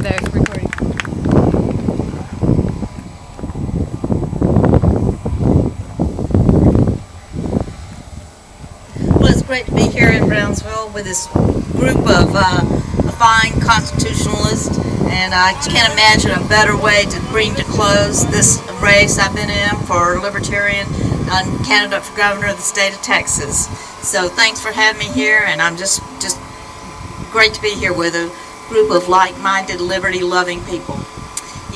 There's recording. Well, it's great to be here in Brownsville with this group of fine constitutionalists, and I can't imagine a better way to bring to close this race I've been in for Libertarian candidate for governor of the state of Texas. So thanks for having me here, and I'm just great to be here with a group of like-minded, liberty-loving people.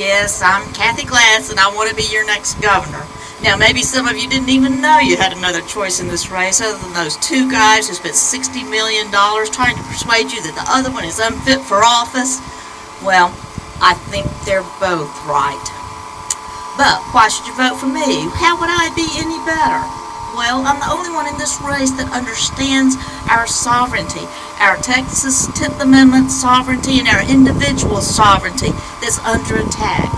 Yes, I'm Kathy Glass, and I want to be your next governor. Now, maybe some of you didn't even know you had another choice in this race other than those two guys who spent $60 million trying to persuade you that the other one is unfit for office. Well, I think they're both right. But why should you vote for me? How would I be any better? Well, I'm the only one in this race that understands our sovereignty, our Texas 10th Amendment sovereignty and our individual sovereignty that's under attack.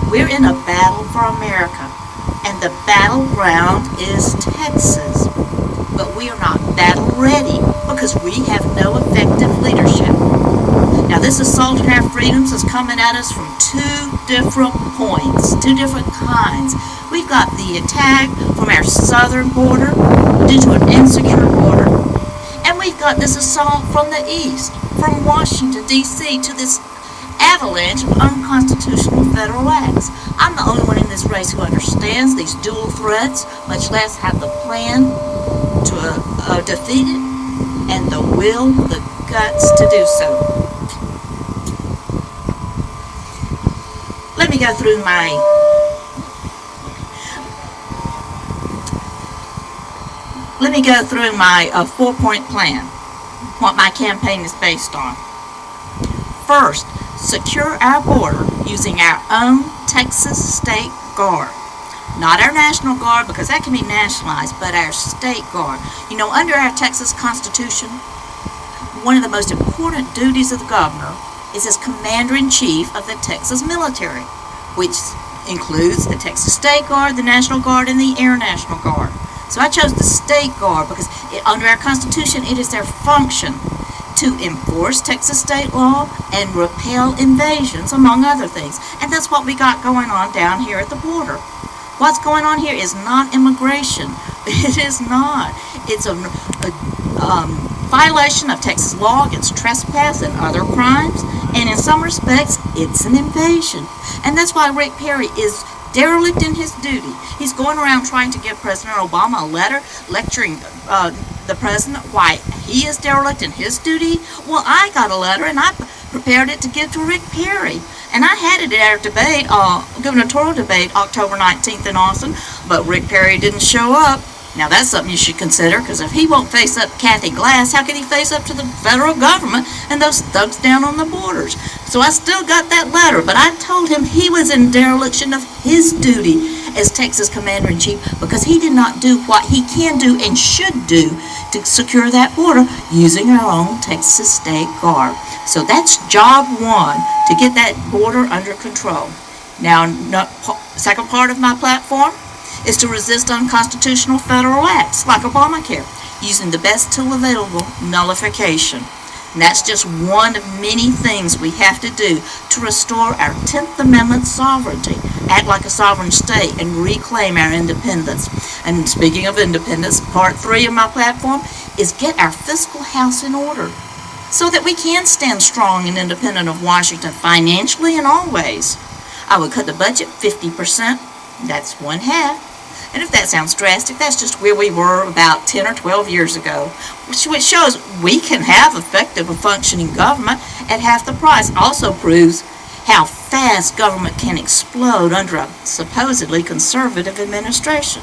We're in a battle for America, and the battleground is Texas. But we are not battle ready because we have no effective leadership. Now, this assault on our freedoms is coming at us from two different points, two different kinds. We've got the attack from our southern border due to an insecure border, and we've got this assault from the east, from Washington, D.C. to this avalanche of unconstitutional federal acts. I'm the only one in this race who understands these dual threats, much less have the plan to defeat it, and the will, the guts to do so. Let me go through my four-point plan, what my campaign is based on. First, secure our border using our own Texas State Guard. Not our National Guard, because that can be nationalized, but our State Guard. You know, under our Texas Constitution, one of the most important duties of the governor is as Commander-in-Chief of the Texas military, which includes the Texas State Guard, the National Guard, and the Air National Guard. So I chose the State Guard because under our Constitution, it is their function to enforce Texas state law and repel invasions, among other things. And that's what we got going on down here at the border. What's going on here is not immigration. It is not. It's a violation of Texas law against trespass and other crimes. And in some respects, it's an invasion. And that's why Rick Perry is derelict in his duty. He's going around trying to give President Obama a letter lecturing the president why he is derelict in his duty. Well, I got a letter and I prepared it to give to Rick Perry. And I had it at our debate, gubernatorial debate, October 19th in Austin, but Rick Perry didn't show up. Now that's something you should consider, because if he won't face up to Kathy Glass, how can he face up to the federal government and those thugs down on the borders? So I still got that letter, but I told him he was in dereliction of his duty as Texas Commander-in-Chief because he did not do what he can do and should do to secure that border using our own Texas State Guard. So that's job one, to get that border under control. Now, second part of my platform is to resist unconstitutional federal acts like Obamacare, using the best tool available, nullification. And that's just one of many things we have to do to restore our 10th Amendment sovereignty, act like a sovereign state, and reclaim our independence. And speaking of independence, part 3 of my platform is get our fiscal house in order so that we can stand strong and independent of Washington financially in all ways. I would cut the budget 50%. That's one half. And if that sounds drastic, that's just where we were about 10 or 12 years ago, which shows we can have effective and functioning government at half the price. Also proves how fast government can explode under a supposedly conservative administration.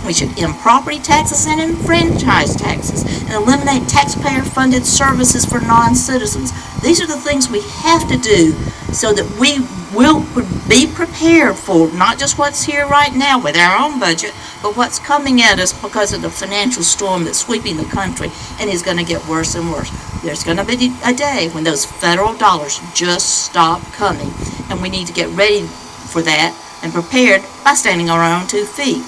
We should end property taxes and enfranchise taxes and eliminate taxpayer-funded services for non-citizens. These are the things we have to do so that we will be prepared for not just what's here right now with our own budget, but what's coming at us because of the financial storm that's sweeping the country and is going to get worse and worse. There's going to be a day when those federal dollars just stop coming, and we need to get ready for that and prepared by standing on our own 2 feet.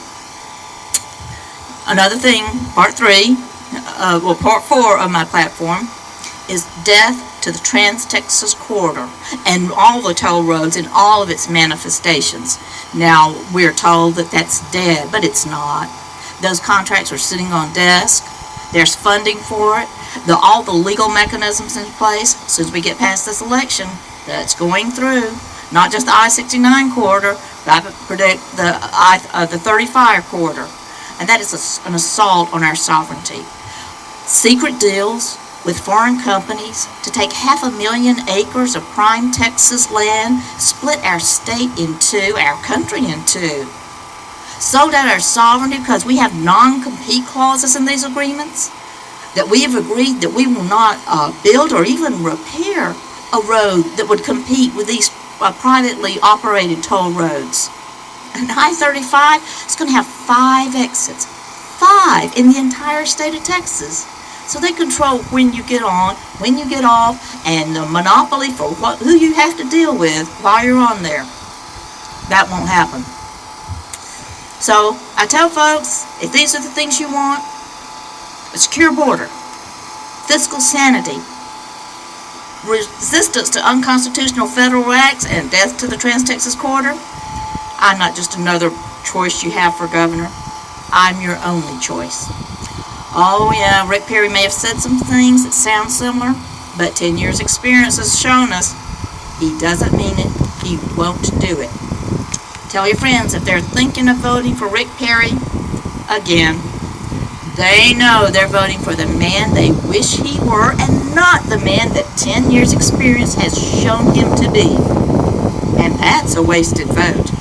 Another thing, part 4 of my platform is death to the Trans-Texas Corridor and all the toll roads in all of its manifestations. Now, we're told that that's dead, but it's not. Those contracts are sitting on desk. There's funding for it. All the legal mechanisms in place. As soon as we get past this election, that's going through. Not just the I-69 corridor, but I predict the 35 corridor. And that is an assault on our sovereignty. Secret deals with foreign companies to take 500,000 acres of prime Texas land, split our state in two, our country in two. Sold out our sovereignty because we have non-compete clauses in these agreements, that we have agreed that we will not build or even repair a road that would compete with these privately operated toll roads. And I-35 is going to have 5 exits. 5 in the entire state of Texas. So they control when you get on, when you get off, and the monopoly for who you have to deal with while you're on there. That won't happen. So I tell folks, if these are the things you want, a secure border, fiscal sanity, resistance to unconstitutional federal acts, and death to the Trans-Texas Corridor, I'm not just another choice you have for governor. I'm your only choice. Oh yeah, Rick Perry may have said some things that sound similar, but 10 years experience has shown us he doesn't mean it, he won't do it. Tell your friends if they're thinking of voting for Rick Perry, again, they know they're voting for the man they wish he were and not the man that 10 years experience has shown him to be. And that's a wasted vote.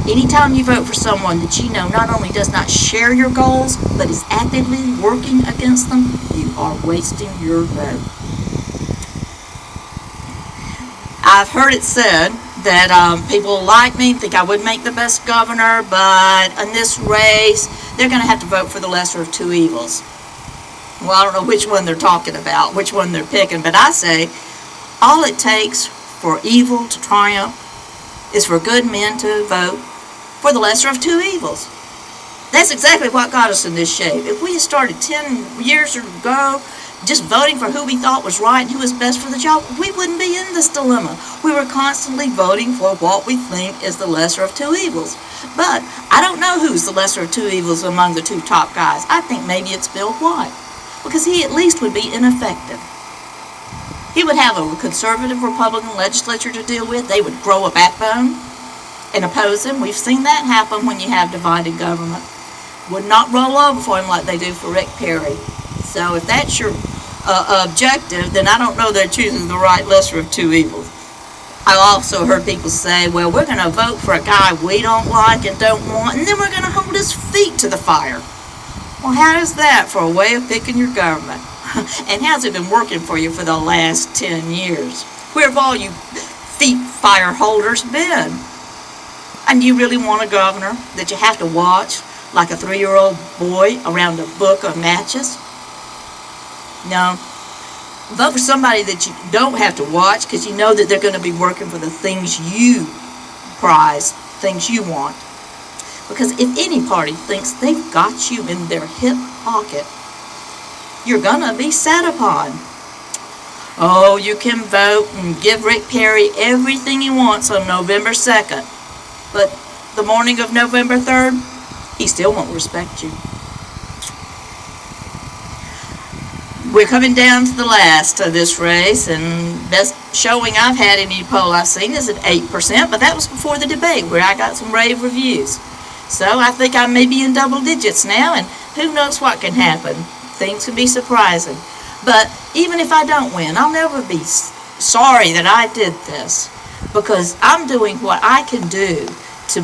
Anytime you vote for someone that you know not only does not share your goals, but is actively working against them, you are wasting your vote. I've heard it said that people like me think I would make the best governor, but in this race, they're going to have to vote for the lesser of two evils. Well, I don't know which one they're talking about, which one they're picking, but I say all it takes for evil to triumph is for good men to vote for the lesser of two evils. That's exactly what got us in this shape. If we had started 10 years ago just voting for who we thought was right and who was best for the job, we wouldn't be in this dilemma. We were constantly voting for what we think is the lesser of two evils. But I don't know who's the lesser of two evils among the two top guys. I think maybe it's Bill White, because he at least would be ineffective. He would have a conservative Republican legislature to deal with. They would grow a backbone and oppose him. We've seen that happen when you have divided government. Would not roll over for him like they do for Rick Perry. So if that's your objective, then I don't know they're choosing the right lesser of two evils. I've also heard people say, well, we're going to vote for a guy we don't like and don't want, and then we're going to hold his feet to the fire. Well, how is that for a way of picking your government? And how's it been working for you for the last 10 years? Where have all you feet fire holders been? And you really want a governor that you have to watch like a 3-year-old boy around a book of matches? No. Vote for somebody that you don't have to watch, because you know that they're going to be working for the things you prize, things you want. Because if any party thinks they've got you in their hip pocket, you're going to be sat upon. Oh, you can vote and give Rick Perry everything he wants on November 2nd. But the morning of November 3rd, he still won't respect you. We're coming down to the last of this race, and best showing I've had any poll I've seen is at 8%, but that was before the debate where I got some rave reviews. So I think I may be in double digits now, and who knows what can happen. Things can be surprising. But even if I don't win, I'll never be sorry that I did this, because I'm doing what I can do to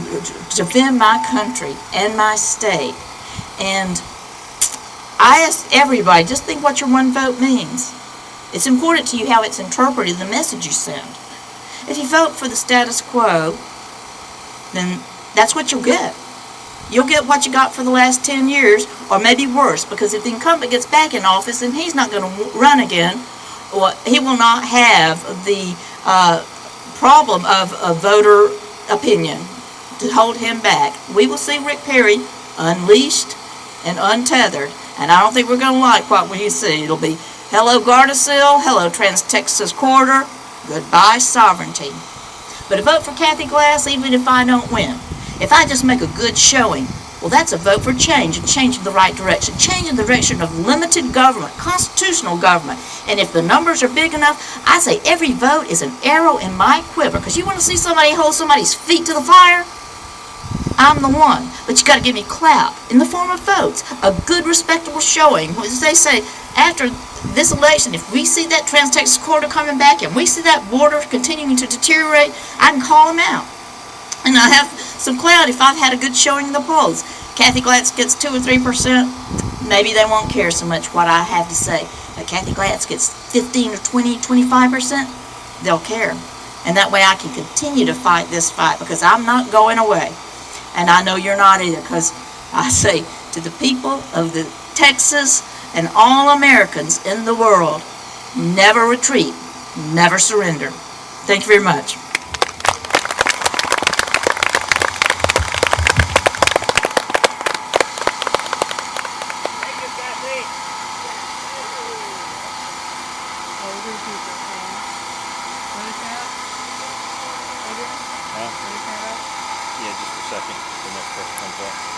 defend my country and my state. And I ask everybody, just think what your one vote means. It's important to you how it's interpreted, the message you send. If you vote for the status quo, then that's what you'll get. You'll get what you got for the last 10 years, or maybe worse, because if the incumbent gets back in office and he's not going to run again, he will not have the problem of a voter opinion to hold him back. We will see Rick Perry unleashed and untethered, and I don't think we're going to like what we see. It'll be Hello, Gardasil. Hello, Trans-Texas Corridor. Goodbye, sovereignty. But a vote for Kathy Glass, even if I don't win, if I just make a good showing, well, that's a vote for change, and change in the right direction. Change in the direction of limited government, constitutional government. And if the numbers are big enough, I say every vote is an arrow in my quiver. Because you want to see somebody hold somebody's feet to the fire? I'm the one. But you got to give me clout in the form of votes. A good, respectable showing. As they say, after this election, if we see that Trans-Texas Corridor coming back and we see that border continuing to deteriorate, I can call them out. And I have some clout if I've had a good showing in the polls. Kathy Glass gets 2 or 3%, maybe they won't care so much what I have to say. But Kathy Glass gets 15 or 20, 25%, they'll care. And that way I can continue to fight this fight, because I'm not going away. And I know you're not either, because I say to the people of the Texas and all Americans in the world, never retreat, never surrender. Thank you very much. Yeah, just a second. The next person comes up.